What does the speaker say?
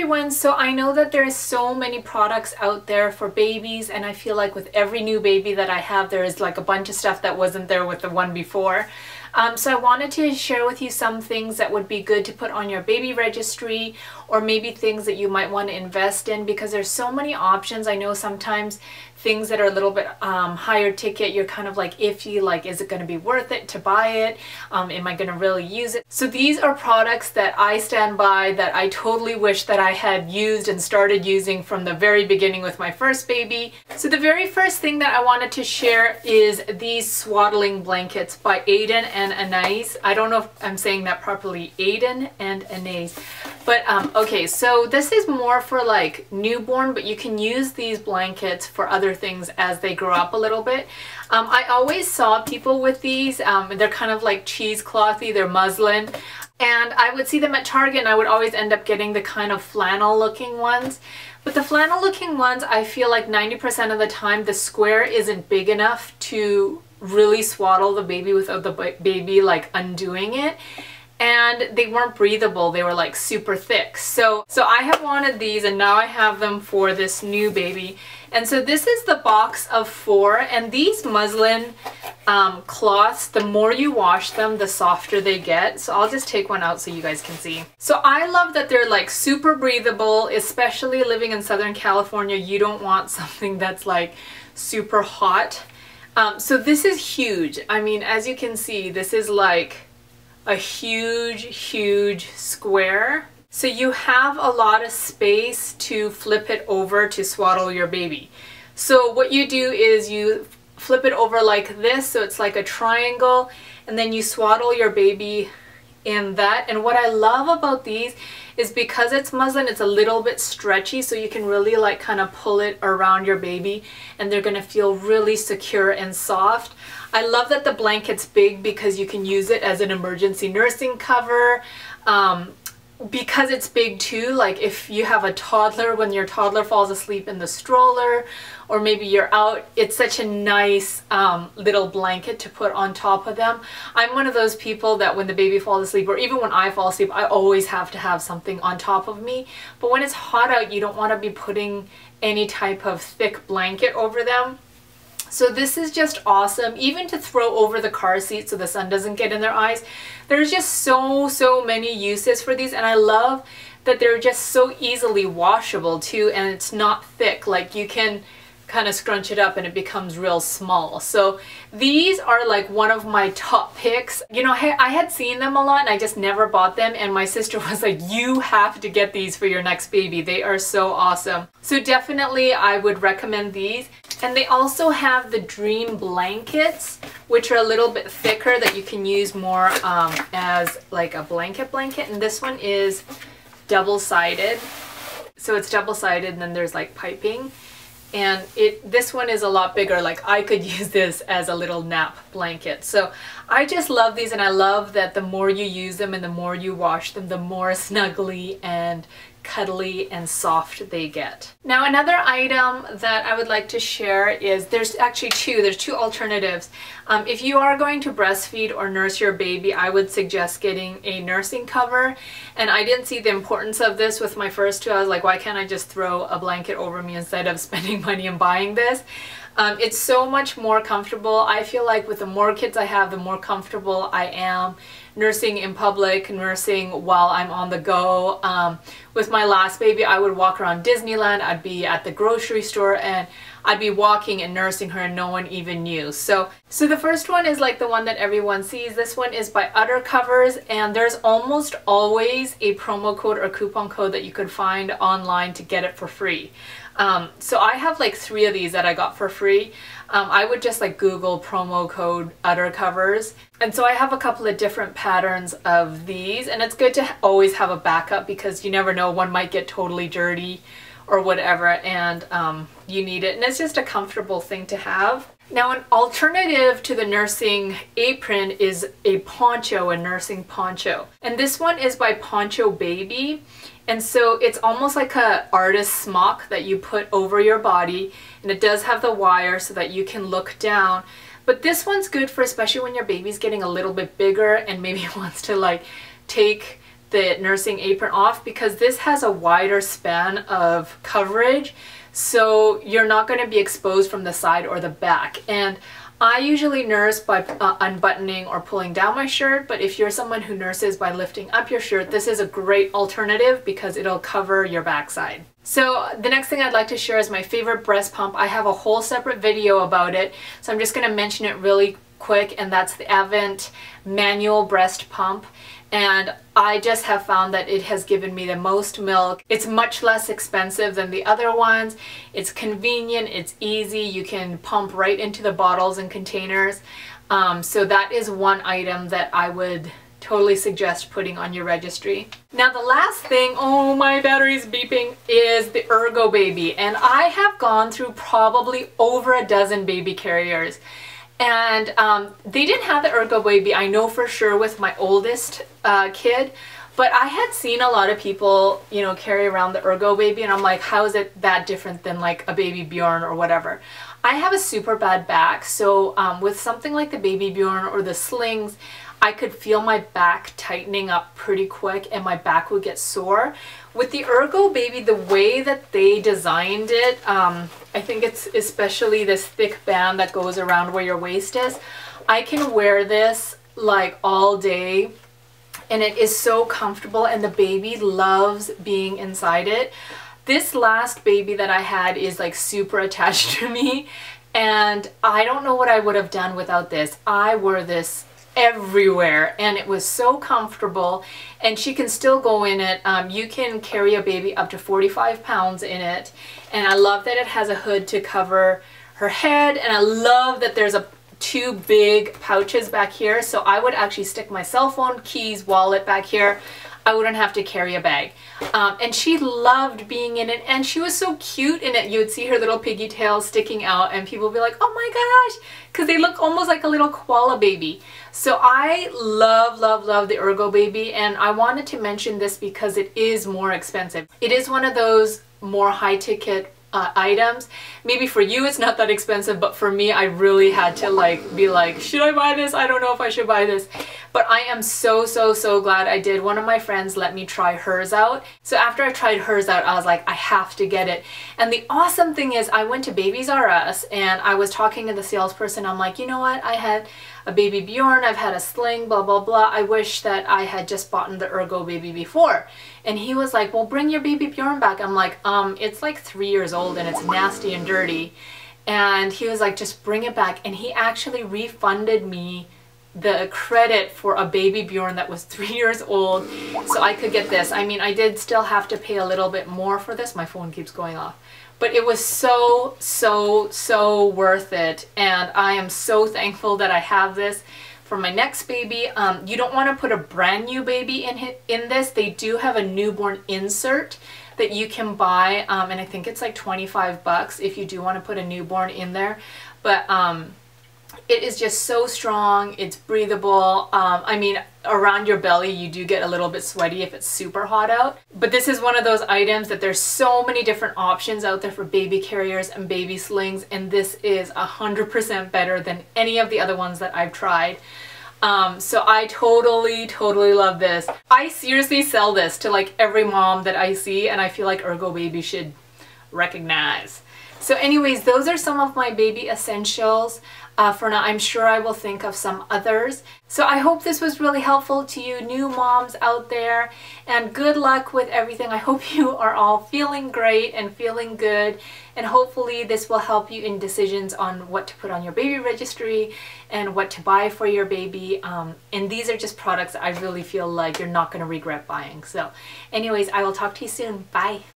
everyone. So I know that there's so many products out there for babies, and I feel like with every new baby that I have, there is like a bunch of stuff that wasn't there with the one before. So I wanted to share with you some things that would be good to put on your baby registry, or maybe things that you might want to invest in, because there's so many options. I know sometimes things that are a little bit higher ticket, you're kind of like iffy, like is it going to be worth it to buy it? Am I going to really use it? So these are products that I stand by, that I totally wish that I had used and started using from the very beginning with my first baby. So the very first thing that I wanted to share is these swaddling blankets by Aden and Anais. I don't know if I'm saying that properly, Aden and Anais. But okay, so this is more for like newborn, but you can use these blankets for other things as they grow up a little bit. I always saw people with these. They're kind of like cheeseclothy, they're muslin. And I would see them at Target, and I would always end up getting the kind of flannel looking ones. But the flannel looking ones, I feel like 90% of the time the square isn't big enough to really swaddle the baby without the baby like undoing it. And they weren't breathable, they were like super thick. So I have wanted these, and now I have them for this new baby. And so this is the box of 4, and these muslin cloths, the more you wash them, the softer they get. So I'll just take one out so you guys can see. So I love that they're like super breathable, especially living in Southern California. You don't want something that's like super hot. So this is huge. I mean, as you can see, this is like a huge square. So you have a lot of space to flip it over to swaddle your baby. So what you do is you flip it over like this, so it's like a triangle, and then you swaddle your baby in that. And what I love about these is because it's muslin, it's a little bit stretchy, so you can really like kind of pull it around your baby, and they're gonna feel really secure and soft. I love that the blanket's big because you can use it as an emergency nursing cover. Because it's big too, like if you have a toddler, when your toddler falls asleep in the stroller, or maybe you're out, it's such a nice little blanket to put on top of them. I'm one of those people that when the baby falls asleep, or even when I fall asleep, I always have to have something on top of me. But when it's hot out, you don't want to be putting any type of thick blanket over them. So this is just awesome, even to throw over the car seat so the sun doesn't get in their eyes. There's just so many uses for these, and I love that they're just so easily washable too, and it's not thick. Like you can kind of scrunch it up and it becomes real small. So these are like one of my top picks. You know, I had seen them a lot and I just never bought them, and my sister was like, you have to get these for your next baby. They are so awesome. So definitely I would recommend these. And they also have the Dream blankets, which are a little bit thicker, that you can use more as like a blanket. And this one is double-sided. So it's double-sided, and then there's like piping. And this one is a lot bigger. Like I could use this as a little nap blanket. So I just love these, and I love that the more you use them and the more you wash them, the more snuggly and cuddly and soft they get. Now another item that I would like to share is, there's actually there's two alternatives. If you are going to breastfeed or nurse your baby, I would suggest getting a nursing cover. And I didn't see the importance of this with my first two. I was like, why can't I just throw a blanket over me instead of spending money and buying this? It's so much more comfortable. I feel like with the more kids I have, the more comfortable I am nursing in public, nursing while I'm on the go. With my last baby, I would walk around Disneyland, I'd be at the grocery store, and I'd be walking and nursing her and no one even knew. So the first one is like the one that everyone sees. This one is by Udder Covers, and there's almost always a promo code or coupon code that you could find online to get it for free. So I have like 3 of these that I got for free. I would just like Google promo code Udder Covers. And so I have a couple of different patterns of these, and it's good to always have a backup because you never know, one might get totally dirty or whatever, and you need it. And it's just a comfortable thing to have. Now an alternative to the nursing apron is a poncho, a nursing poncho. And this one is by Poncho Baby. And so it's almost like a artist smock that you put over your body, and it does have the wire so that you can look down. But this one's good for especially when your baby's getting a little bit bigger and maybe wants to like take the nursing apron off because this has a wider span of coverage, so you're not going to be exposed from the side or the back. And I usually nurse by unbuttoning or pulling down my shirt, but if you're someone who nurses by lifting up your shirt, this is a great alternative because it'll cover your backside. So the next thing I'd like to share is my favorite breast pump. I have a whole separate video about it, so I'm just going to mention it really quick, and that's the Avent manual breast pump. And I just have found that it has given me the most milk. It's much less expensive than the other ones. It's convenient, it's easy, you can pump right into the bottles and containers. So that is one item that I would totally suggest putting on your registry. Now the last thing, oh my battery's beeping, is the Ergo baby. And I have gone through probably over a dozen baby carriers. And they didn't have the Ergo baby, I know for sure, with my oldest kid, but I had seen a lot of people, you know, carry around the Ergo baby, and I'm like, how is it that different than like a baby Bjorn or whatever? I have a super bad back, so with something like the baby Bjorn or the slings, I could feel my back tightening up pretty quick and my back would get sore. With the Ergo baby, the way that they designed it, I think it's especially this thick band that goes around where your waist is. I can wear this like all day and it is so comfortable, and the baby loves being inside it. This last baby that I had is like super attached to me, and I don't know what I would have done without this. I wore this everywhere and it was so comfortable, and she can still go in it. You can carry a baby up to 45 pounds in it, and I love that it has a hood to cover her head, and I love that there's two big pouches back here, so I would actually stick my cell phone, keys, wallet back here. I wouldn't have to carry a bag. And she loved being in it, and she was so cute in it. You would see her little piggy tail sticking out and people would be like, oh my gosh, because they look almost like a little koala baby. So I love the Ergo baby, and I wanted to mention this because it is more expensive. It is one of those more high ticket items. Maybe for you it's not that expensive, but for me I really had to like be like, should I buy this? I don't know if I should buy this. But I am so glad I did. One of my friends let me try hers out. So after I tried hers out, I was like, I have to get it. And the awesome thing is I went to Babies R Us and I was talking to the salesperson. I'm like, you know what? I had a baby Bjorn, I've had a sling, blah, blah, blah. I wish that I had just bought the Ergo baby before. And he was like, well, bring your baby Bjorn back. I'm like, it's like 3 years old and it's nasty and dirty. And he was like, just bring it back. And he actually refunded me the credit for a baby Bjorn that was 3 years old so I could get this. I mean, I did still have to pay a little bit more for this. My phone keeps going off. But it was so worth it, and I am so thankful that I have this for my next baby. You don't want to put a brand new baby in this. They do have a newborn insert that you can buy, and I think it's like 25 bucks if you do want to put a newborn in there. But it is just so strong, it's breathable. I mean, around your belly you do get a little bit sweaty if it's super hot out. But this is one of those items that there's so many different options out there for baby carriers and baby slings, and this is 100% better than any of the other ones that I've tried. So I totally love this. I seriously sell this to like every mom that I see, and I feel like Ergo Baby should recognize. So anyways, those are some of my baby essentials. For now, I'm sure I will think of some others. So I hope this was really helpful to you new moms out there, and good luck with everything. I hope you are all feeling great and feeling good, and hopefully this will help you in decisions on what to put on your baby registry and what to buy for your baby. And these are just products I really feel like you're not going to regret buying. So anyways, I will talk to you soon. Bye.